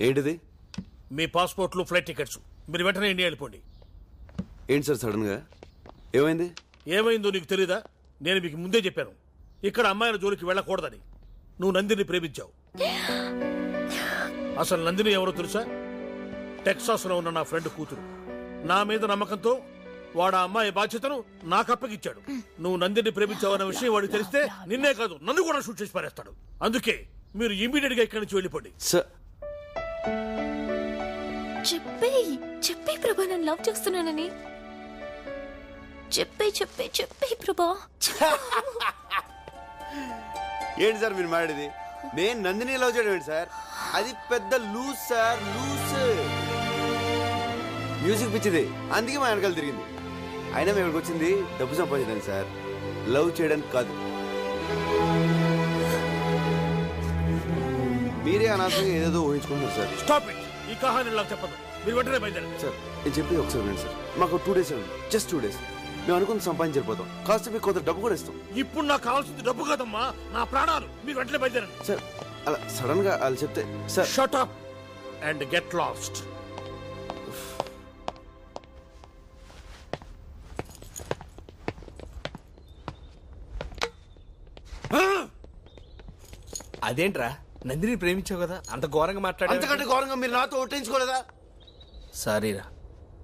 ఏంటిది? మీ పాస్పోర్ట్లు, flight tickets. మీరు వెంటనే ఇండియా వెళ్ళిపోండి. ఏంటి సార్ సడన్ గా ఏమైంది? ఏమైందో నీకు తెలీదా? నేను మీకు ముందే చెప్పాను, ఇక్కడ అమ్మాయిల జోలికి వెళ్ళకూడదని. నువ్వు నందిని ప్రేమించావు. అసలు నందిని ఎవరో తెలుసా? టెక్సాస్ లో ఉన్న నా ఫ్రెండ్ కూతురు. నా మీద నమ్మకంతో వాడు ఆ అమ్మాయి బాధ్యతను నాకు అప్పగిచ్చాడు. నువ్వు నందిని ప్రేమించావన్న విషయం వాడికి తెలిస్తే నిన్నే కాదు నన్ను కూడా షూట్ చేసి పారేస్తాడు. అందుకే మీరు ఇమీడియట్ గా ఇక్కడి నుంచి వెళ్ళిపోండి. చెప్పే ప్రభా, నన్ను లవ్ చేస్తున్నానని చెప్పే ప్రభా. ఏంటి సార్ మీరు మాట్లాడేది? నేను నందిని లవ్ చేయడం ఏంటి సార్? అది పెద్ద లూజ్ సార్, లూజ్. మ్యూజిక్ పిచ్చిది, అందుకే మా వెనకాల తిరిగింది. అయినా మేము ఇక్కడికి వచ్చింది డబ్బు సంపాదించడానికి సార్, లవ్ చేయడానికి కాదు. మీరే అనవసరంగా ఏదేదో ఊహించుకుంటున్నారు సార్. Stop it. ఈ కహాని నాకు చెప్పదు. మీరు వెంటనే బయలుదేరండి. సార్ నేను చెప్పి ఒకసారి వినండి సార్. మాకు 2 days ఉంది, జస్ట్ 2 days. మేము అనుకుని సంపాదించకపోతాం, కాస్త మీకు కొంత డబ్బు కూడా ఇస్తాం. ఇప్పుడు నాకు కావాల్సింది డబ్బు కాదమ్మా, నా ప్రాణాలు. మీరు వెంటనే బయలుదేరండి. సార్ అలా సడన్ గా అలా చెప్తే sir. Shut up and get lost. అదేంట్రా, నందిని ప్రేమించావు కదా, అంత ఘోరంగా మాట్లాడా? అంతకంటే ఘోరంగా మీరు నాతో ఒట్టించుకోలేదా? సారీరా,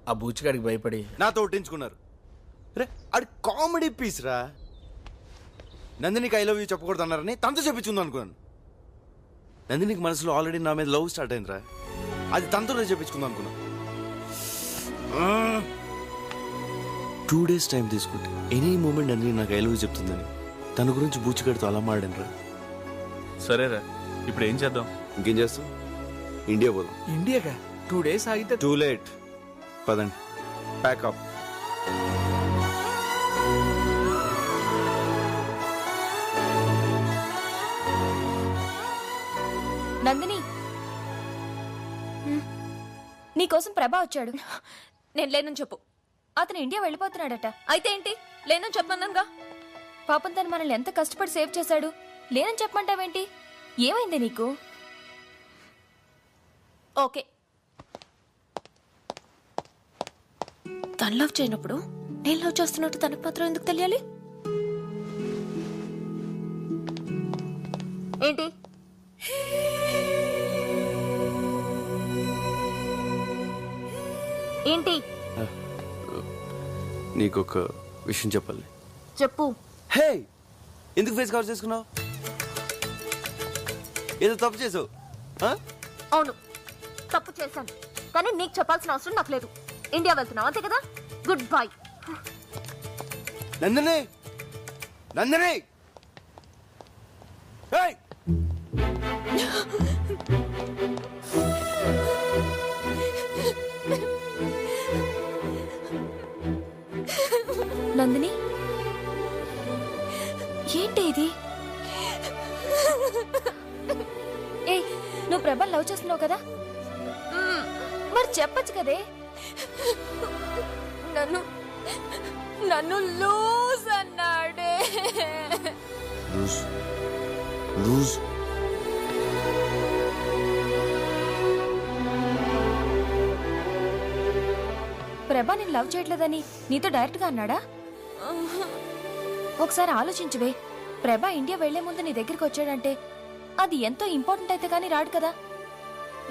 ఆ బూచిగాడికి భయపడి నాతో ఒట్టించుకున్నారు. రే అది కామెడీ పీస్ రా. నందినికి ఐ లవ్ యూ చెప్పకూడదు అన్నారని తనతో చెప్పించుకుందాం అనుకున్నాను. నందినికి మనసులో ఆల్రెడీ నా మీద లవ్ స్టార్ట్ అయిందిరా, అది తనతో చెప్పించుకుందాం అనుకున్నా. 2 days టైం తీసుకుంటే ఎనీ మూమెంట్ నందిని నాకు ఐ లవ్ యూ చెప్తుందని తన గురించి బూచిగాడితో అలా మాడాను రా. సరేరా, ఇప్పుడు ఏం చేద్దాం? ఇంకేం చేస్తాం, ఇండియా పోదాం. ఇండియాగా 2 days ఆగితే టూ లేట్. పదండి, ప్యాకప్. నందిని, నీకోసం ప్రభా వచ్చాడు. నేను లేనని చెప్పు. అతను ఇండియా వెళ్ళిపోతున్నాడట. అయితే ఏంటి? లేనని చెప్పమన్నానుగా. పాపం తను మనల్ని ఎంత కష్టపడి సేవ్ చేశాడు. లేనని చెప్పమంటావేంటి? ఏమైంది నీకు? ఓకే, తను లవ్ చేయనప్పుడు నేను లవ్ చేస్తున్నట్టు తనకు మాత్రం ఎందుకు తెలియాలి? ఏంటి? ఏంటి? నీకొక విషయం చెప్పాలి. చెప్పు. హే, ఎందుకు ఫేస్ కవర్ చేసుకున్నావు? ఏదో తప్పు చేసావు. అవును, తప్పు చేశాను, కానీ నీకు చెప్పాల్సిన అవసరం నాకు లేదు. ఇండియా వెళ్తున్నావు అంతే కదా. Good bye. Nandini, Nandini, hey! Nandini, ఏంటి ఇది? ఏయ్, నువ్వు ప్రభాని లవ్ చేస్తున్నావు కదా, మరి చెప్పచ్చు కదే. నన్ను లూజ్ అన్నాడే. లూజ్? ప్రభా నేను లవ్ చేయట్లేదని నీతో డైరెక్ట్ గా అన్నాడా? ఒకసారి ఆలోచించువే. ప్రభా ఇండియా వెళ్లే ముందు నీ దగ్గరికి వచ్చాడంటే అది ఎంతో ఇంపార్టెంట్ అయితే కానీ రాడు కదా.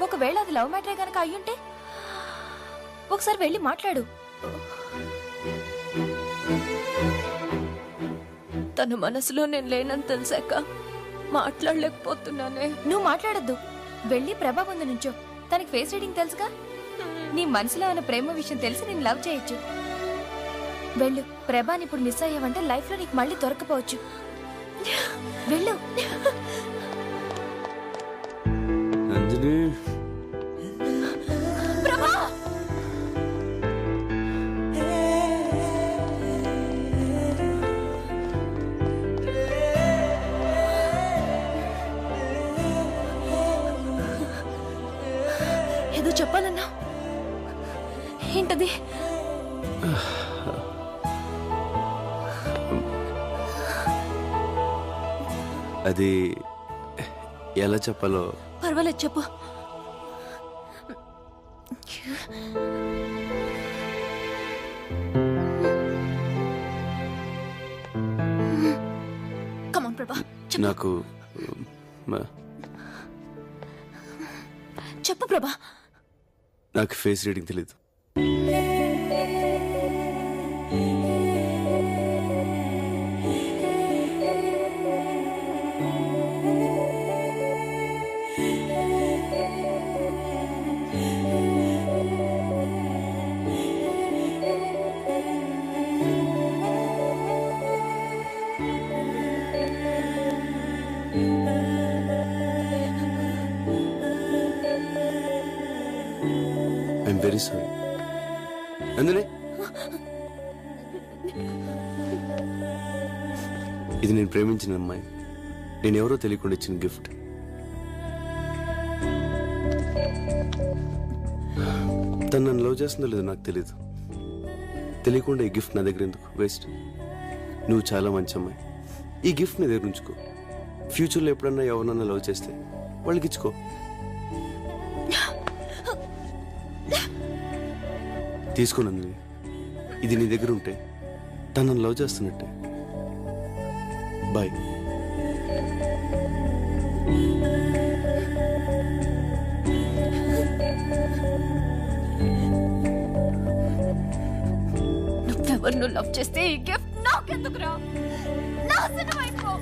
ఒకవేళ అది లవ్ మ్యాటరే గనక అయ్యుంటే ఒకసారి వెళ్ళి మాట్లాడు. తన మనసులో నేను లేనని తెలిసాక మాట్లాడలేకపోతున్నానే. నువ్వు మాట్లాడద్దు, వెళ్ళి ప్రభా ముందు నుంచో. తనకి ఫేస్ రీడింగ్ తెలుసుగా. నీ మనసులో ఉన్న ప్రేమ విషయం తెలిసి నేను లవ్ చేయొచ్చు. వెళ్ళు. ప్రభాని ఇప్పుడు మిస్ అయ్యావంటే లైఫ్ లో నీకు మళ్ళీ దొరకపోవచ్చు. వెళ్ళు. నందిని, ప్రభా! ఏదో చెప్పాలన్నా, ఏంటది? అది ఎలా చెప్పాలో. పర్వాలేదు, చెప్పు. కమాన్ ప్రభా నాకు చెప్పు ప్రభా. నాకు ఫేస్ రీడింగ్ తెలీదు. I'm very sorry. నందిని, ఇది నేను ప్రేమించిన అమ్మాయి. నేను ఎవరో తెలియకుండా ఇచ్చిన గిఫ్ట్. తను నన్ను లవ్ చేస్తుందో లేదో నాకు తెలీదు. తెలియకుండా ఈ గిఫ్ట్ నా దగ్గర ఎందుకు వేస్ట్? నువ్వు చాలా మంచి అమ్మాయి. ఈ గిఫ్ట్ నీ దగ్గర ఉంచుకో. ఫ్యూచర్లో ఎప్పుడన్నా ఎవరినన్నా లవ్ చేస్తే వాళ్ళకి ఇచ్చుకో. తీసుకో నందిని, ఇది నీ దగ్గర ఉంటే తను నన్ను లవ్ చేస్తున్నట్టే. బాయ్. నువ్వెవరు లవ్ చేస్తే ఈ గిఫ్ట్ నాకెందుకురా? నాశనం అయిపో.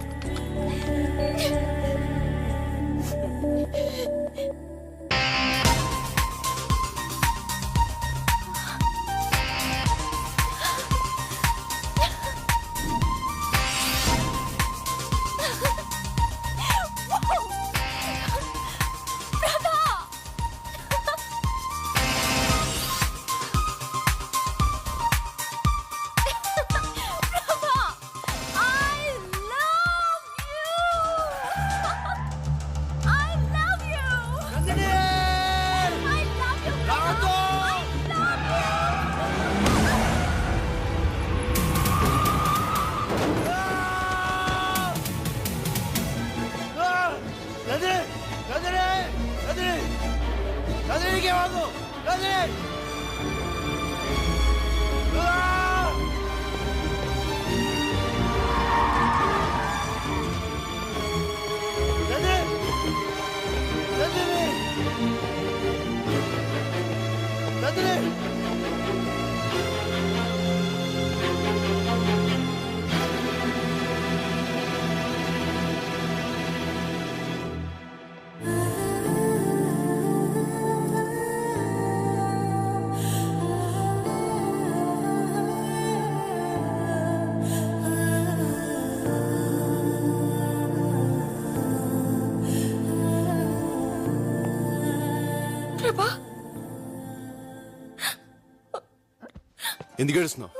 ఎందుకు ఏడుస్తున్నావు?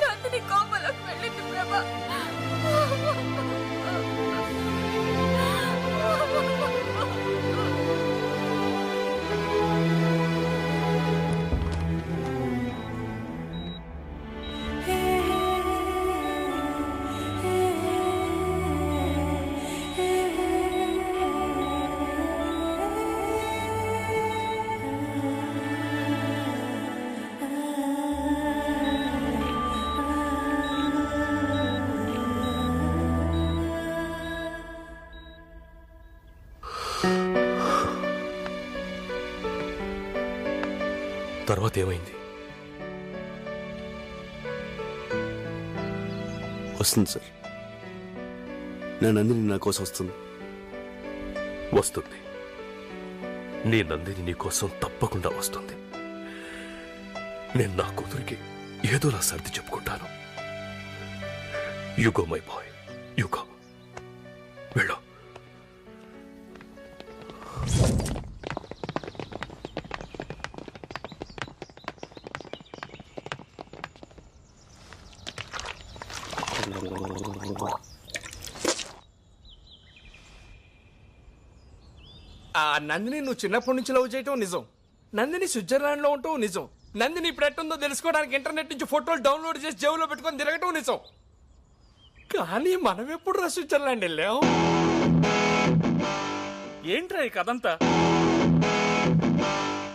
నందిని కోమలోకి వెళ్ళింది ప్రభా. తర్వాత ఏమైంది? వస్తుంది సార్. నా నందిని నా కోసం వస్తుంది. వస్తుంది. నీ నందిని నీ కోసం తప్పకుండా వస్తుంది. నేను నా కూతురికి ఏదోలా సర్ది చెప్పుకుంటాను. యుగో మై బాయ్, యుగో. వెళ్ళు. నందిని నువ్వు చిన్నప్పటి నుంచి లవ్ చేయటం నిజం. నందిని స్విట్జర్లాండ్ లో ఉంటావు నిజం. నందిని ఇప్పుడు ఎట్టుందో తెలుసుకోవడానికి ఇంటర్నెట్ నుంచి ఫోటోలు డౌన్లోడ్ చేసి జేబులో పెట్టుకొని తిరగటం నిజం. కానీ మనం ఎప్పుడు స్విట్జర్లాండ్ వెళ్ళాం? ఏంట్రా ఈ కథంతా?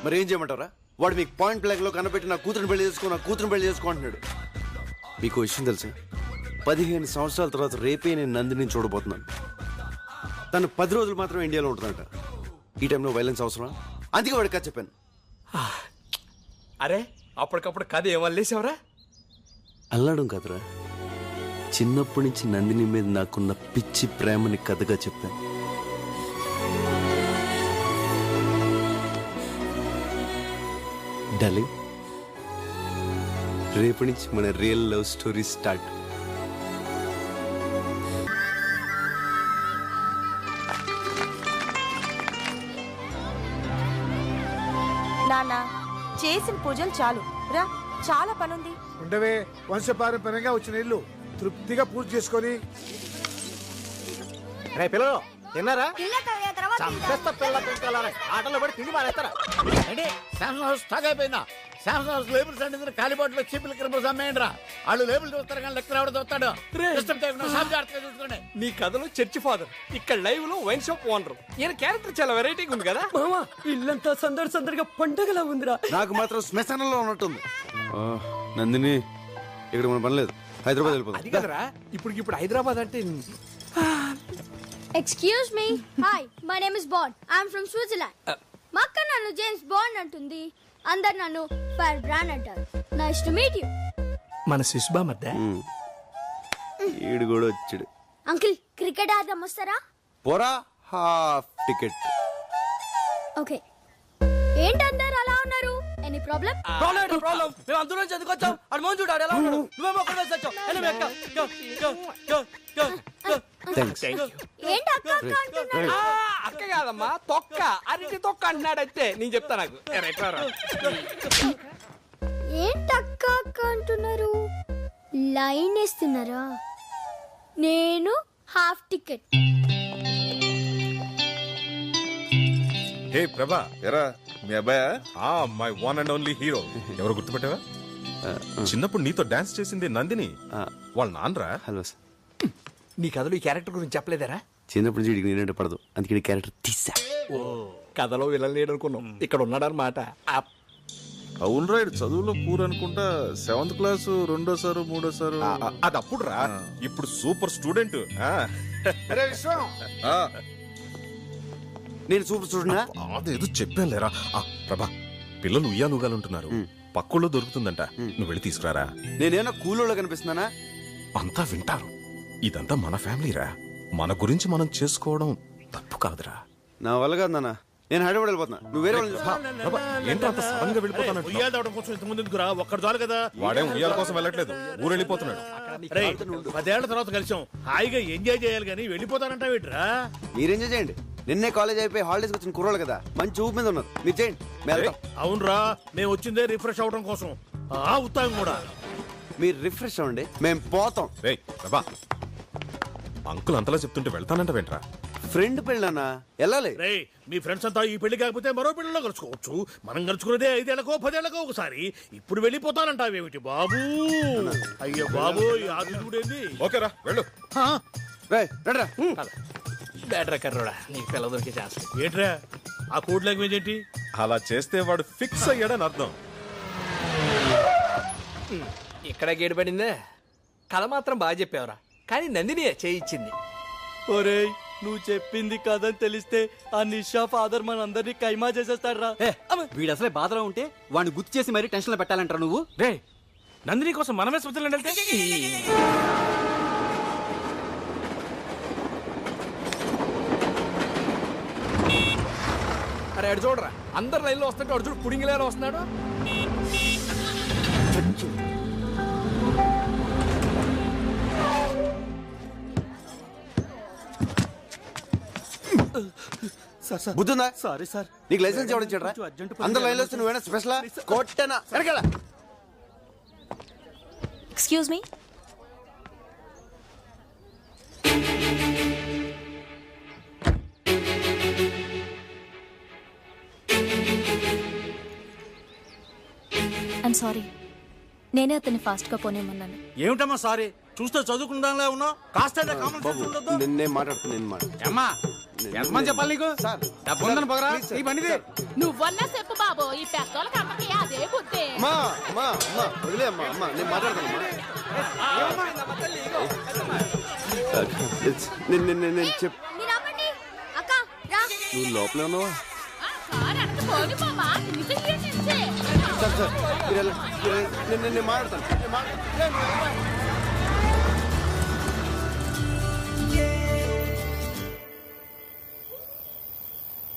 మరి ఏం చేయమంటారా? వాడు మీకు పాయింట్ బ్లాక్ లో కనపెట్టి నా కూతురుని పెళ్లి చేసుకో అంటున్నాడు. మీకు విషయం తెలుసా? 15 సంవత్సరాల తర్వాత రేపే నేను నందిని చూడబోతున్నాను. తను 10 రోజులు మాత్రం ఇండియాలో ఉంటుందంట. ఈ టైంలో వైలెన్స్ అవసరం? అందుకే వాడికి కథ చెప్పాను. అరే అప్పటికప్పుడు కథ ఏమల్లేసావరా? అల్లాడం కదరా, చిన్నప్పటి నుంచి నందిని మీద నాకున్న పిచ్చి ప్రేమని కథగా చెప్పాను. డార్లింగ్, రేపటి నుంచి మన రియల్ లవ్ స్టోరీ స్టార్ట్. నాన్న, చేసిన పూజలు చాలు రా, చాలా పనుంది. ఉండవే, వంశపారంపర్యంగా వచ్చిన ఇల్లు తృప్తిగా పూజ చేసుకొని. రే పిల్లలు తిన్నారా? చంపేస్తా పిల్ల పిల్లలారా, ఆటలో పడి తిండి మానేస్తారా? అంటే శాంసంగ్ హౌస్ స్టాక్ అయిపోయిందా? శాంసంగ్ హౌస్ లేబుల్స్ అంటే కాలిబాట్లు చీపులు క్రిమినల్స్ అమ్మేయండి రా. వాళ్ళు లేబుల్ చూస్తారు కానీ లెక్కలు ఎవడ చూస్తాడు. చూసుకోండి. నీ కథలో చర్చి ఫాదర్, ఇక్కడ లైవ్ లో వైన్ షాప్ ఓనర్. ఈయన క్యారెక్టర్ చాలా వెరైటీగా ఉంది కదా మామా. ఇల్లంతా సందడి సందడిగా పండగలా ఉందిరా. నాకు మాత్రం శ్మశానంలో ఉన్నట్టుంది. నందిని, ఇక్కడ మన పని లేదు, హైదరాబాద్ అది వెళ్ళిపోతుంది. కదరా ఇప్పుడు హైదరాబాద్ అంటే. Excuse me. Hi, my name is Bond. I'm from Switzerland. మా అక్క నన్ను జేమ్స్ బాండ్ అంటుంది. అందరు నన్ను ఫైర్ బ్రాండ్ అంటారు. Nice to meet you. మన శిశుబా మధ్య ఈడు కూడా వచ్చాడు. అంకుల్, క్రికెట్ ఆడదాం వస్తారా? పోరా, హాఫ్ టికెట్. ఓకే. ఏంటి అందరు అలా ఉన్నారు? Any problem? ప్రాబ్లం. మేము అందులో చదువుకొచ్చాం. అడు మోహన్ చూడాడు ఎలా ఉన్నాడు. నువ్వేమో ఒక్కడే వచ్చావు. థ్యాంక్స్. ఏంటి అక్క అక్క అంటున్నారు? అక్క కాదమ్మా, తొక్క. అరటి తొక్క అంటున్నాడు అంతే. నేను చెప్తా నాకు. ఏంటి అక్క అక్క అంటున్నారు? లైన్ వేస్తున్నారా? నేను హాఫ్ టికెట్. హే ప్రభా, ఎరా మీ అబ్బాయా? My one and only hero. ఎవరు గుర్తుపెట్టావా? చిన్నప్పుడు నీతో డాన్స్ చేసింది నందిని, వాళ్ళ నాన్నరా. Hello sir. నీ కథలో ఈ క్యారెక్టర్ గురించి చెప్పలేదరా? చిన్నప్పటి నుంచి వీడికి నేనంటే పడదు, అందుకే క్యారెక్టర్ తీసా. కథలో విలన్ లేడు అనుకున్నాం, ఇక్కడ ఉన్నాడనమాట. అవును రైడ్, చదువులో పూర్ అనుకుంటా. 7th class రెండోసారు మూడోసారు. అది అప్పుడు రా, ఇప్పుడు సూపర్ స్టూడెంట్. నేను సూపర్ స్టూడెంట్. అదేదో చెప్పాను లేరా. ప్రభా, పిల్లలు ఉయ్యాలుగాలుంటున్నారు, పక్కుల్లో దొరుకుతుందంట, నువ్వు వెళ్ళి తీసుకురారా. నేనేమన్నా కూలోళ్ళ కనిపిస్తున్నానా? అంతా వింటారు. ఇదంతా మన ఫ్యామిలీరా, మన గురించి మనం చేసుకోవడం తప్పు కాదురా. నా వల్ల కాదు నాన్న, నేను హైదరాబాద్ వెళ్ళిపోతున్నా. నువ్వు వేరే వాళ్ళని చూసుకో. ఏంటో అంత సడన్ గా వెళ్ళిపోతానంట. ఉయ్యాల తవ్వడం కోసం ఇంతకుముందు ఎందుకురా? ఒక్కడు చాలు కదా. వాడేం ఉయ్యాల కోసం వెళ్ళట్లేదు, ఊరు వెళ్ళిపోతున్నాడు. 10 ఏళ్ల తర్వాత కలిసాం, హాయిగా ఎంజాయ్ చేయాలి కానీ వెళ్ళిపోతానంటా వీటిరా. మీరు ఎంజాయ్ చేయండి. నిన్నే కాలేజ్ అయిపోయి హాలిడేస్ వచ్చిన కుర్రోళ్ళు కదా, మంచి ఊపు మీద ఉన్నారు. మీరు చేయండి, మేము వెళ్తాం. అవునరా, మేము వచ్చిందే రిఫ్రెష్ అవడం కోసం. ఉత్తాం కూడా. మీరు రిఫ్రెష్ అవ్వండి, మేము పోతాం. రేయ్ ప్రభా, అంకుల్ అంతలా చెప్తుంటే వెళ్తానంట వెంట్రా. ఫ్రెండ్ పెళ్ళానా, వెళ్ళాలి. రే, మీ ఫ్రెండ్స్ అంతా ఈ పెళ్లి కాకపోతే మరో పెళ్లిలో కలుసుకోవచ్చు. మనం కలుసుకునేదే 5 ఏళ్లకో 10 ఏళ్లకో ఒకసారి. ఇప్పుడు వెళ్ళిపోతానంటావేమిటి బాబు? అయ్యో బాబు, ఆదుడేంది? ఓకేరా, వెళ్ళు. కర్రోడా, నీకు పిల్ల దొరికే ఛాన్స్. ఏంట్రా ఆ కోడ్ లాంగ్వేజ్ ఏంటి? అలా చేస్తే వాడు ఫిక్స్ అయ్యాడని అర్థం. ఇక్కడ గేడు పడిందే. కథ మాత్రం బాగా చెప్పావురా, కానీ నందిని చేయించింది. ఒరేయ్, నువ్వు చెప్పింది కథని తెలిస్తే ఆ నిషా ఫాదర్ మనందరినీ కైమా చేసేస్తాడు రా. వీడు అసలే బాధలో ఉంటే వాడిని గుర్తు చేసి మరీ టెన్షన్ లో పెట్టాలంటారు నువ్వు. రే, నందిని కోసం మనమే స్విట్జర్లాండ్ వెళ్తే. అరే అడు చూడరా, అందరు లైన్లో వస్తుంటే అడు చూడు పుడింగిలేరు వస్తున్నాడు. బుద్ధుందా? Sorry sir. నీకు లైసెన్స్ ఎవరు ఇచ్చాడ్రా? అందరు లైన్లో వస్తే నువ్వేనా స్పెషల్ కొట్టనా? వెనకాల. Excuse me. ఐమ్ సారీ, నేనే అతన్ని ఫాస్ట్ గా పోనేమన్నాను. ఏమిటమ్మా సారీ? చూస్తే చదువుకుందాంలే ఉన్నావు, కాస్త కామన్ సెన్స్ ఉండదు. నేను మాట్లాడుతున్నా. అమ్మా, ఎంతమంది చెప్పాలి నీకు సార్ డబ్బు ఉందని పొగరా ప్లీజ్ సార్. ఈ బండిది నువ్వన్నా చెప్పు బాబు ఈ పెద్దోళ్ళకి అమ్మకి అదే బుద్ధి అమ్మా అమ్మా అమ్మా వదిలే అమ్మా అమ్మా నేను మాట్లాడతాను నేను చెప్ మీరు ఆపండి. అక్క రా. నువ్వు లోపలే ఉన్నావా కారు వెనక పోని మామా నిజంగా సార్ సార్ నేను మాట్లాడతాను